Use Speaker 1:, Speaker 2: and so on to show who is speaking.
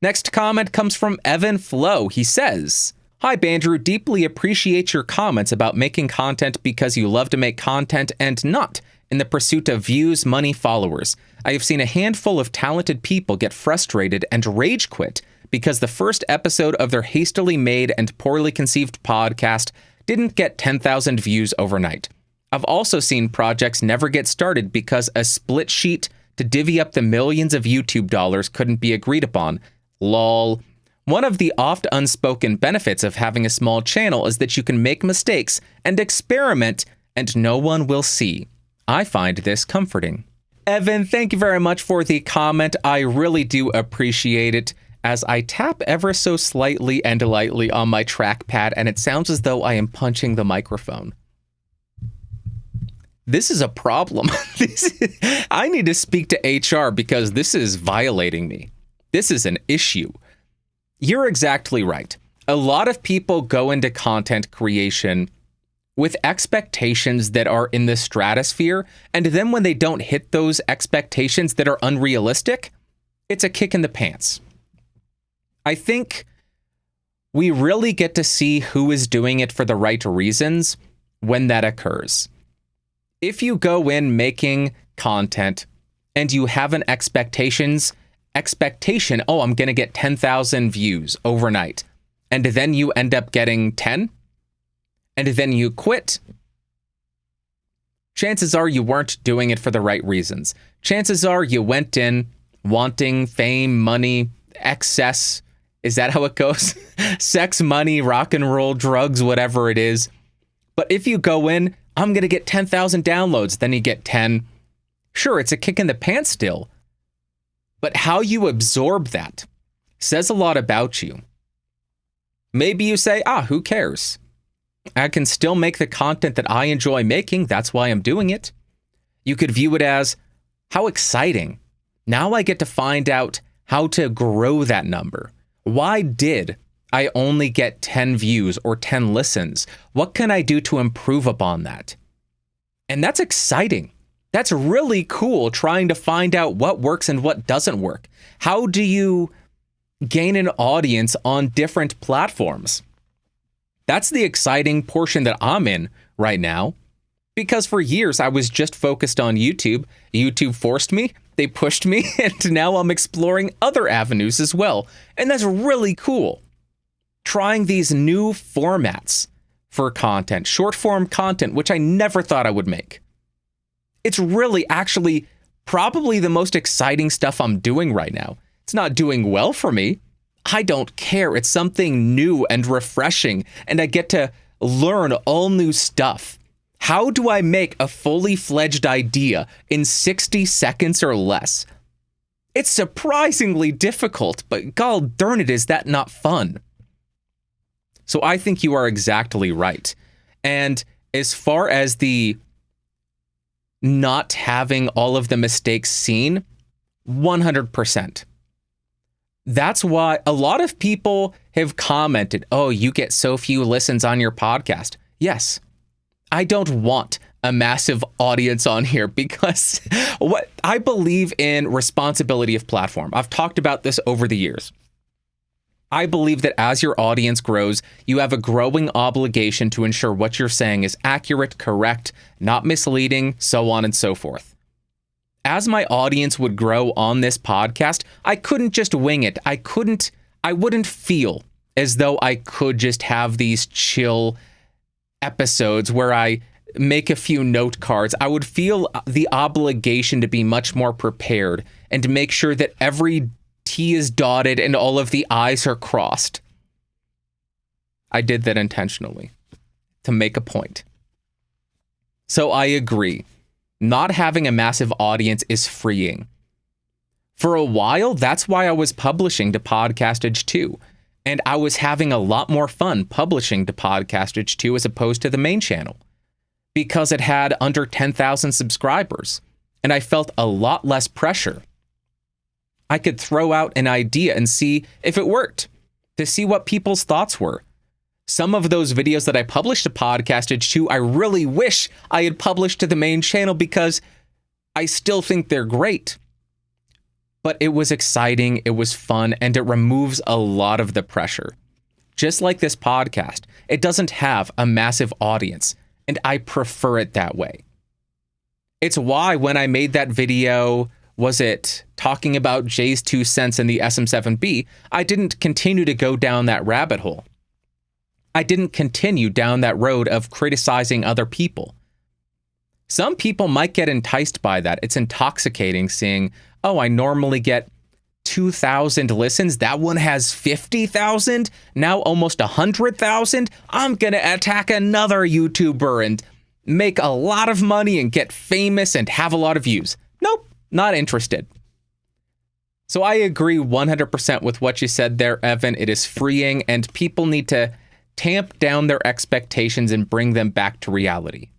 Speaker 1: Next comment comes from Evan Flo. He says, "Hi, Bandrew. Deeply appreciate your comments about making content because you love to make content and not in the pursuit of views, money, followers. I have seen a handful of talented people get frustrated and rage quit because the first episode of their hastily made and poorly conceived podcast didn't get 10,000 views overnight. I've also seen projects never get started because a split sheet to divvy up the millions of YouTube dollars couldn't be agreed upon. Lol. One of the oft unspoken benefits of having a small channel is that you can make mistakes and experiment and no one will see. I find this comforting." Evan, thank you very much for the comment. I really do appreciate it, as I tap ever so slightly and lightly on my trackpad, and it sounds as though I am punching the microphone. This is a problem. I need to speak to HR because this is violating me. This is an issue. You're exactly right. A lot of people go into content creation with expectations that are in the stratosphere, and then when they don't hit those expectations that are unrealistic, it's a kick in the pants. I think we really get to see who is doing it for the right reasons when that occurs. If you go in making content and you have an expectation, oh, I'm going to get 10,000 views overnight, and then you end up getting 10, and then you quit, chances are you weren't doing it for the right reasons. Chances are you went in wanting fame, money, excess. Is that how it goes? Sex, money, rock and roll, drugs, whatever it is. But if you go in, I'm going to get 10,000 downloads, then you get 10. Sure, it's a kick in the pants still. But how you absorb that says a lot about you. Maybe you say, who cares? I can still make the content that I enjoy making. That's why I'm doing it. You could view it as, how exciting. Now I get to find out how to grow that number. Why did I only get 10 views or 10 listens? What can I do to improve upon that? And that's exciting. That's really cool, trying to find out what works and what doesn't work. How do you gain an audience on different platforms? That's the exciting portion that I'm in right now, because for years I was just focused on YouTube. YouTube forced me, they pushed me, and now I'm exploring other avenues as well. And that's really cool. Trying these new formats for content, short form content, which I never thought I would make. It's really actually probably the most exciting stuff I'm doing right now. It's not doing well for me. I don't care. It's something new and refreshing, and I get to learn all new stuff. How do I make a fully fledged idea in 60 seconds or less? It's surprisingly difficult, but god darn it, is that not fun? So I think you are exactly right. And as far as the not having all of the mistakes seen, 100%. That's why a lot of people have commented, oh, you get so few listens on your podcast. Yes, I don't want a massive audience on here because what I believe in responsibility of platform. I've talked about this over the years. I believe that as your audience grows, you have a growing obligation to ensure what you're saying is accurate, correct, not misleading, so on and so forth. As my audience would grow on this podcast, I couldn't just wing it. I wouldn't feel as though I could just have these chill episodes where I make a few note cards. I would feel the obligation to be much more prepared and to make sure that every T is dotted and all of the I's are crossed. I did that intentionally to make a point. So I agree. Not having a massive audience is freeing. For a while, that's why I was publishing to Podcastage 2. And I was having a lot more fun publishing to Podcastage 2 as opposed to the main channel, because it had under 10,000 subscribers, and I felt a lot less pressure. I could throw out an idea and see if it worked, to see what people's thoughts were. Some of those videos that I published to Podcastage 2, I really wish I had published to the main channel because I still think they're great. But it was exciting, it was fun, and it removes a lot of the pressure. Just like this podcast, it doesn't have a massive audience, and I prefer it that way. It's why when I made that video, was it talking about Jay's 2 cents in the SM7B, I didn't continue to go down that rabbit hole. I didn't continue down that road of criticizing other people. Some people might get enticed by that. It's intoxicating seeing, oh, I normally get 2,000 listens. That one has 50,000, now almost 100,000. I'm going to attack another YouTuber and make a lot of money and get famous and have a lot of views. Nope, not interested. So I agree 100% with what you said there, Evan. It is freeing, and people need to tamp down their expectations and bring them back to reality.